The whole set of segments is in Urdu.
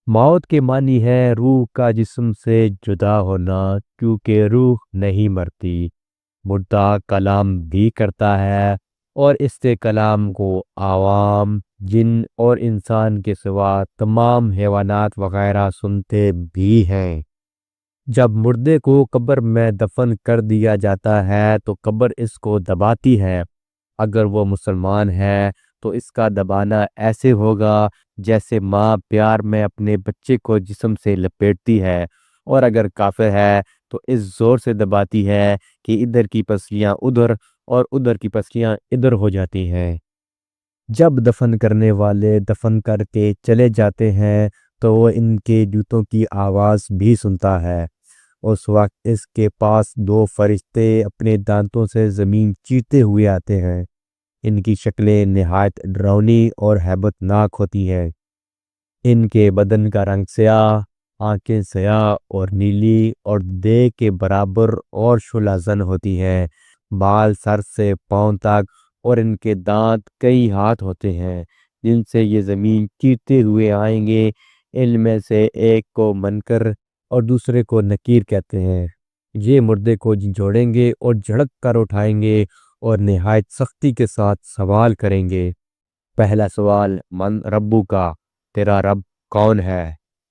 موت کے معنی ہے روح کا جسم سے جدا ہونا، کیونکہ روح نہیں مرتی۔ مردہ کلام بھی کرتا ہے، اور اس سے کلام کو عوام، جن اور انسان کے سوا تمام حیوانات وغیرہ سنتے بھی ہیں۔ جب مردے کو قبر میں دفن کر دیا جاتا ہے تو قبر اس کو دباتی ہے۔ اگر وہ مسلمان ہے تو اس کا دبانا ایسے ہوگا جیسے ماں پیار میں اپنے بچے کو جسم سے لپیٹتی ہے، اور اگر کافر ہے تو اس زور سے دباتی ہے کہ ادھر کی پسلیاں ادھر اور ادھر کی پسلیاں ادھر ہو جاتی ہیں۔ جب دفن کرنے والے دفن کر کے چلے جاتے ہیں تو وہ ان کے جوتوں کی آواز بھی سنتا ہے۔ اس وقت اس کے پاس دو فرشتے اپنے دانتوں سے زمین چیرتے ہوئے آتے ہیں۔ ان کی شکلیں نہایت ڈراؤنی اور ہیبت ناک ہوتی ہیں۔ ان کے بدن کا رنگ سیاہ، آنکھیں سیاہ اور نیلی اور دیگ کے برابر اور شعلہ زن ہوتی ہیں۔ بال سر سے پاؤں تک، اور ان کے دانت کئی ہاتھ ہوتے ہیں جن سے یہ زمین چیرتے ہوئے آئیں گے۔ ان میں سے ایک کو منکر اور دوسرے کو نکیر کہتے ہیں۔ یہ مردے کو جھنجھوڑیں گے اور جھڑک کر اٹھائیں گے اور نہایت سختی کے ساتھ سوال کریں گے۔ پہلا سوال، من ربو کا، تیرا رب کون ہے؟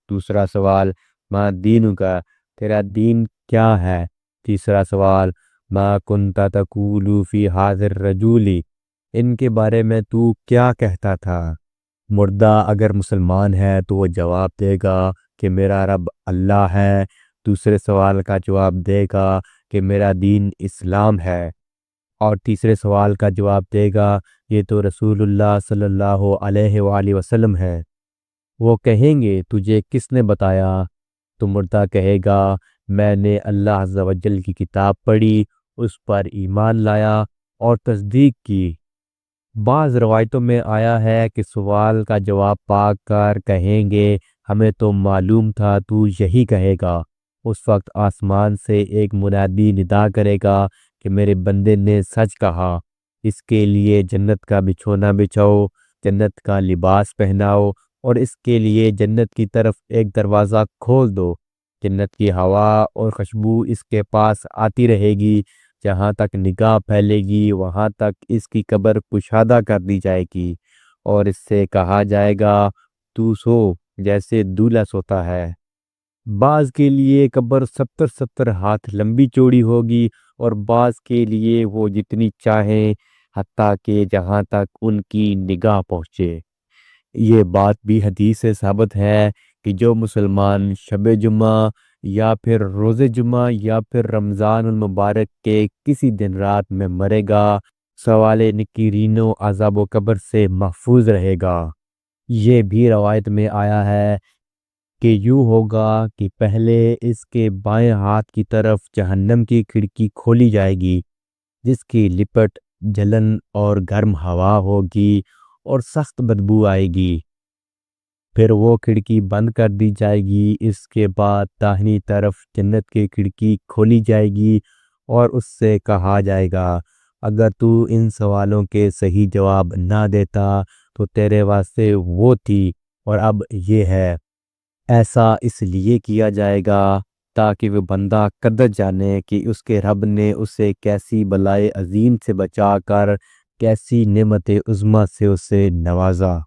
دوسرا سوال، ما دینو کا، تیرا دین کیا ہے؟ تیسرا سوال، ما کنت تقول فی ھذا الرجل، ان کے بارے میں تو کیا کہتا تھا؟ مردہ اگر مسلمان ہے تو وہ جواب دے گا کہ میرا رب اللہ ہے۔ دوسرے سوال کا جواب دے گا کہ میرا دین اسلام ہے، اور تیسرے سوال کا جواب دے گا یہ تو رسول اللہ صلی اللہ علیہ وآلہ وسلم ہے۔ وہ کہیں گے تجھے کس نے بتایا؟ تو مردہ کہے گا میں نے اللہ عز و جل کی کتاب پڑھی، اس پر ایمان لایا اور تصدیق کی۔ بعض روایتوں میں آیا ہے کہ سوال کا جواب پا کر کہیں گے ہمیں تو معلوم تھا تو یہی کہے گا۔ اس وقت آسمان سے ایک منادی ندا کرے گا کہ میرے بندے نے سچ کہا، اس کے لیے جنت کا بچھونا بچھاؤ، جنت کا لباس پہناؤ، اور اس کے لیے جنت کی طرف ایک دروازہ کھول دو۔ جنت کی ہوا اور خوشبو اس کے پاس آتی رہے گی، جہاں تک نگاہ پھیلے گی وہاں تک اس کی قبر کشادہ کر دی جائے گی، اور اس سے کہا جائے گا تو سو جیسے دولہا سوتا ہے۔ بعض کے لیے قبر 70 ہاتھ لمبی چوڑی ہوگی، اور بعض کے لیے وہ جتنی چاہیں، حتیٰ کہ جہاں تک ان کی نگاہ پہنچے۔ یہ بات بھی حدیث سے ثابت ہے کہ جو مسلمان شب جمعہ یا پھر روز جمعہ یا پھر رمضان المبارک کے کسی دن رات میں مرے گا، سوال نکیرین و عذاب و قبر سے محفوظ رہے گا۔ یہ بھی روایت میں آیا ہے کہ یوں ہوگا کہ پہلے اس کے بائیں ہاتھ کی طرف جہنم کی کھڑکی کھولی جائے گی، جس کی لپٹ جلن اور گرم ہوا ہوگی اور سخت بدبو آئے گی۔ پھر وہ کھڑکی بند کر دی جائے گی۔ اس کے بعد داہنی طرف جنت کی کھڑکی کھولی جائے گی، اور اس سے کہا جائے گا اگر تو ان سوالوں کے صحیح جواب نہ دیتا تو تیرے واسطے وہ تھی اور اب یہ ہے۔ ایسا اس لیے کیا جائے گا تاکہ وہ بندہ قدر جانے کہ اس کے رب نے اسے کیسی بلائے عظیم سے بچا کر کیسی نعمت عظمیٰ سے اسے نوازا۔